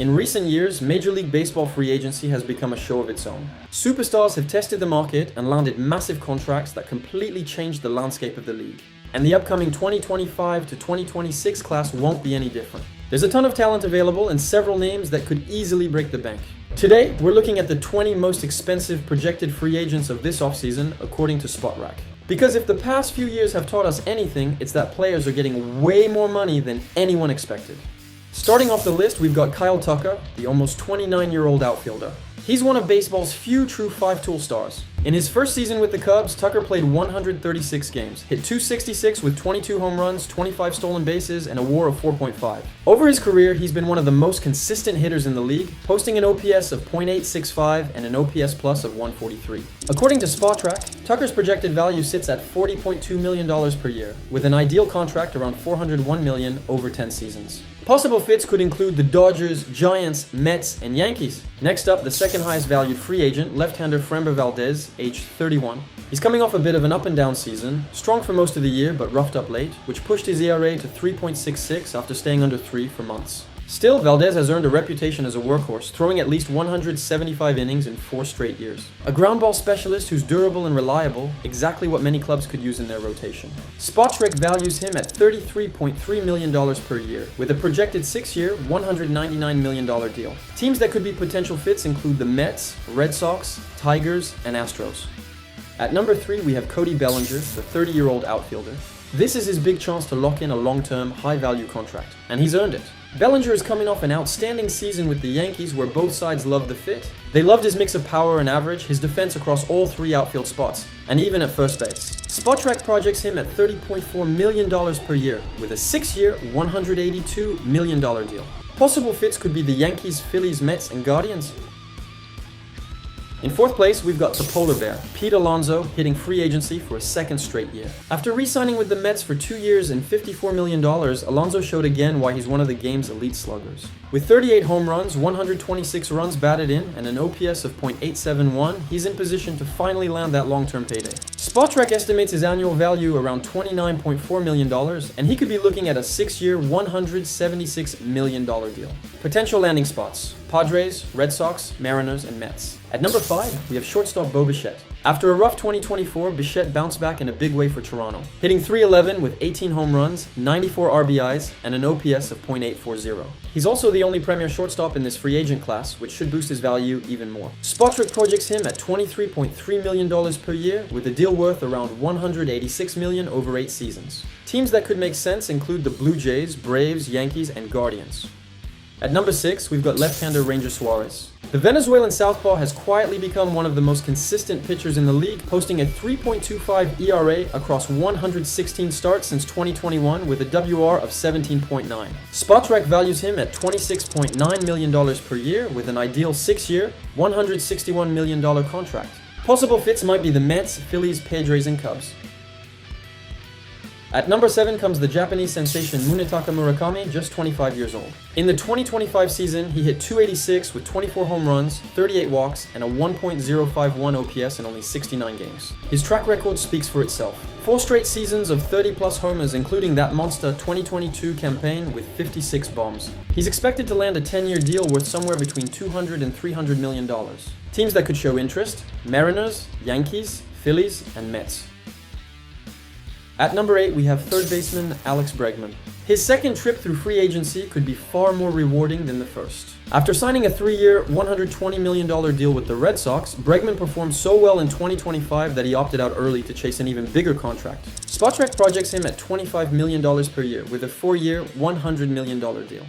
In recent years, Major League Baseball free agency has become a show of its own. Superstars have tested the market and landed massive contracts that completely changed the landscape of the league. And the upcoming 2025 to 2026 class won't be any different. There's a ton of talent available and several names that could easily break the bank. Today, we're looking at the 20 most expensive projected free agents of this offseason according to Spotrac. Because if the past few years have taught us anything, it's that players are getting way more money than anyone expected. Starting off the list, we've got Kyle Tucker, the almost 29-year-old outfielder. He's one of baseball's few true five-tool stars. In his first season with the Cubs, Tucker played 136 games, hit .266 with 22 home runs, 25 stolen bases, and a WAR of 4.5. Over his career, he's been one of the most consistent hitters in the league, posting an OPS of .865 and an OPS plus of 143. According to Spotrac, Tucker's projected value sits at $40.2 million per year, with an ideal contract around $401 million over 10 seasons. Possible fits could include the Dodgers, Giants, Mets, and Yankees. Next up, the second highest valued free agent, left-hander Framber Valdez, aged 31. He's coming off a bit of an up-and-down season, strong for most of the year but roughed up late, which pushed his ERA to 3.66 after staying under 3 for months. Still, Valdez has earned a reputation as a workhorse, throwing at least 175 innings in 4 straight years. A ground ball specialist who's durable and reliable, exactly what many clubs could use in their rotation. Spotrac values him at $33.3 million per year, with a projected 6-year, $199 million deal. Teams that could be potential fits include the Mets, Red Sox, Tigers, and Astros. At number 3, we have Cody Bellinger, the 30-year-old outfielder. This is his big chance to lock in a long-term, high-value contract, and he's earned it. Bellinger is coming off an outstanding season with the Yankees where both sides loved the fit. They loved his mix of power and average, his defense across all 3 outfield spots, and even at first base. Spotrac projects him at $30.4 million per year, with a 6-year, $182 million deal. Possible fits could be the Yankees, Phillies, Mets, and Guardians. In 4th place, we've got the Polar Bear, Pete Alonso, hitting free agency for a 2nd straight year. After re-signing with the Mets for 2 years and $54 million, Alonso showed again why he's one of the game's elite sluggers. With 38 home runs, 126 runs batted in, and an OPS of .871, he's in position to finally land that long-term payday. Spotrac estimates his annual value around $29.4 million, and he could be looking at a 6-year, $176 million deal. Potential landing spots: Padres, Red Sox, Mariners, and Mets. At number 5, we have shortstop Bichette. After a rough 2024, Bichette bounced back in a big way for Toronto, hitting .311 with 18 home runs, 94 RBIs, and an OPS of .840. He's also the only premier shortstop in this free agent class, which should boost his value even more. Spotrac projects him at $23.3 million per year, with a deal worth around $186 million over 8 seasons. Teams that could make sense include the Blue Jays, Braves, Yankees, and Guardians. At number 6, we've got left-hander Ranger Suarez. The Venezuelan southpaw has quietly become one of the most consistent pitchers in the league, posting a 3.25 ERA across 116 starts since 2021 with a WR of 17.9. Spotrac values him at $26.9 million per year with an ideal 6-year, $161 million contract. Possible fits might be the Mets, Phillies, Padres, and Cubs. At number 7 comes the Japanese sensation Munetaka Murakami, just 25 years old. In the 2025 season, he hit .286 with 24 home runs, 38 walks, and a 1.051 OPS in only 69 games. His track record speaks for itself. 4 straight seasons of 30-plus homers, including that monster 2022 campaign with 56 bombs. He's expected to land a 10-year deal worth somewhere between $200 and $300 million. Teams that could show interest: Mariners, Yankees, Phillies, and Mets. At number 8, we have 3rd baseman Alex Bregman. His 2nd trip through free agency could be far more rewarding than the first. After signing a 3-year, $120 million deal with the Red Sox, Bregman performed so well in 2025 that he opted out early to chase an even bigger contract. Spotrac projects him at $25 million per year with a 4-year, $100 million deal.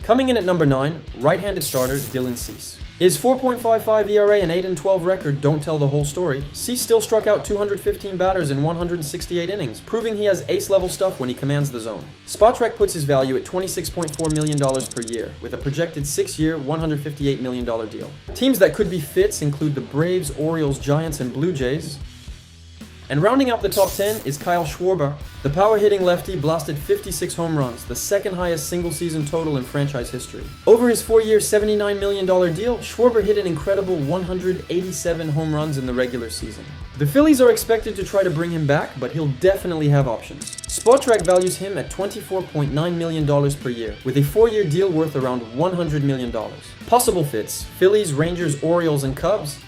Coming in at number 9, right-handed starter Dylan Cease. His 4.55 ERA and 8-12 record don't tell the whole story. Cease still struck out 215 batters in 168 innings, proving he has ace-level stuff when he commands the zone. Spotrac puts his value at $26.4 million per year, with a projected 6-year, $158 million deal. Teams that could be fits include the Braves, Orioles, Giants, and Blue Jays. And rounding out the top 10 is Kyle Schwarber. The power-hitting lefty blasted 56 home runs, the second highest single-season total in franchise history. Over his 4-year, $79 million deal, Schwarber hit an incredible 187 home runs in the regular season. The Phillies are expected to try to bring him back, but he'll definitely have options. Spotrac values him at $24.9 million per year, with a 4-year deal worth around $100 million. Possible fits: Phillies, Rangers, Orioles, and Cubs.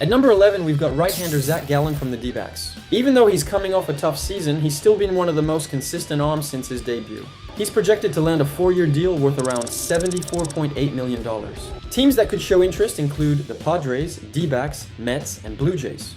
At number 11, we've got right-hander Zach Gallen from the D-backs. Even though he's coming off a tough season, he's still been one of the most consistent arms since his debut. He's projected to land a 4-year deal worth around $74.8 million. Teams that could show interest include the Padres, D-backs, Mets, and Blue Jays.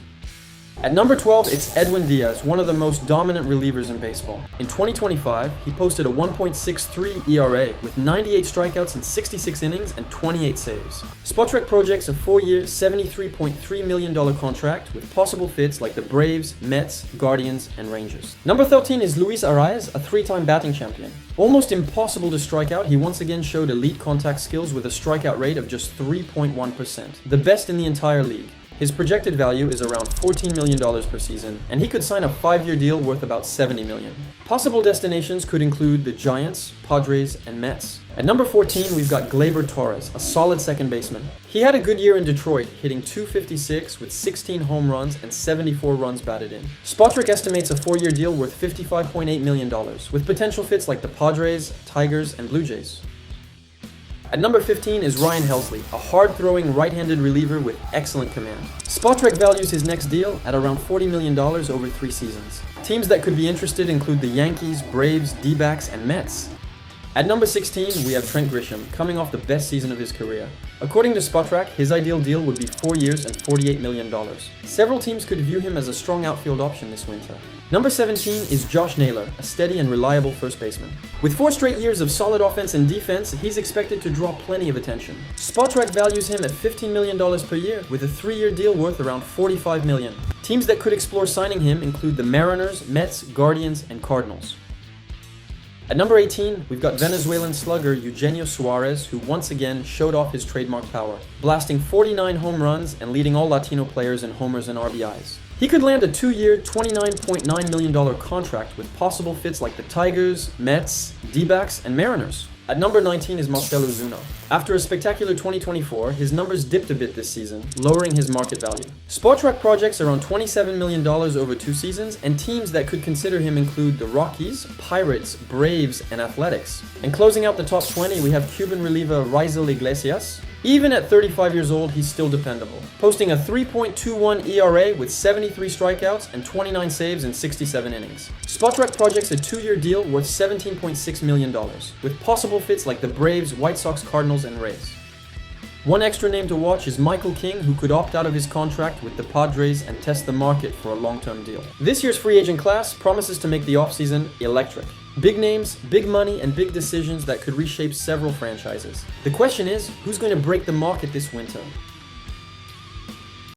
At number 12, it's Edwin Díaz, one of the most dominant relievers in baseball. In 2025, he posted a 1.63 ERA with 98 strikeouts in 66 innings and 28 saves. Spotrac projects a 4-year, $73.3 million contract with possible fits like the Braves, Mets, Guardians, and Rangers. Number 13 is Luis Arraez, a 3-time batting champion. Almost impossible to strike out, he once again showed elite contact skills with a strikeout rate of just 3.1%, the best in the entire league. His projected value is around $14 million per season, and he could sign a 5-year deal worth about $70 million. Possible destinations could include the Giants, Padres, and Mets. At number 14, we've got Gleyber Torres, a solid second baseman. He had a good year in Detroit, hitting .256 with 16 home runs and 74 runs batted in. Spotrac estimates a 4-year deal worth $55.8 million, with potential fits like the Padres, Tigers, and Blue Jays. At number 15 is Ryan Helsley, a hard-throwing right-handed reliever with excellent command. Spotrac values his next deal at around $40 million over 3 seasons. Teams that could be interested include the Yankees, Braves, D-backs, and Mets. At number 16, we have Trent Grisham, coming off the best season of his career. According to Spotrac, his ideal deal would be 4 years and $48 million. Several teams could view him as a strong outfield option this winter. Number 17 is Josh Naylor, a steady and reliable first baseman. With 4 straight years of solid offense and defense, he's expected to draw plenty of attention. Spotrac values him at $15 million per year, with a 3-year deal worth around $45 million. Teams that could explore signing him include the Mariners, Mets, Guardians, and Cardinals. At number 18, we've got Venezuelan slugger Eugenio Suarez, who once again showed off his trademark power, blasting 49 home runs and leading all Latino players in homers and RBIs. He could land a 2-year, $29.9 million contract with possible fits like the Tigers, Mets, D-backs, and Mariners. At number 19 is Marcell Ozuna. After a spectacular 2024, his numbers dipped a bit this season, lowering his market value. Spotrac projects around $27 million over 2 seasons, and teams that could consider him include the Rockies, Pirates, Braves, and Athletics. And closing out the top 20, we have Cuban reliever Raisel Iglesias. Even at 35 years old, he's still dependable, posting a 3.21 ERA with 73 strikeouts and 29 saves in 67 innings. Spotrac projects a 2-year deal worth $17.6 million, with possible fits like the Braves, White Sox, Cardinals, and Rays. One extra name to watch is Michael King, who could opt out of his contract with the Padres and test the market for a long-term deal. This year's free agent class promises to make the offseason electric. Big names, big money, and big decisions that could reshape several franchises. The question is, who's going to break the market this winter?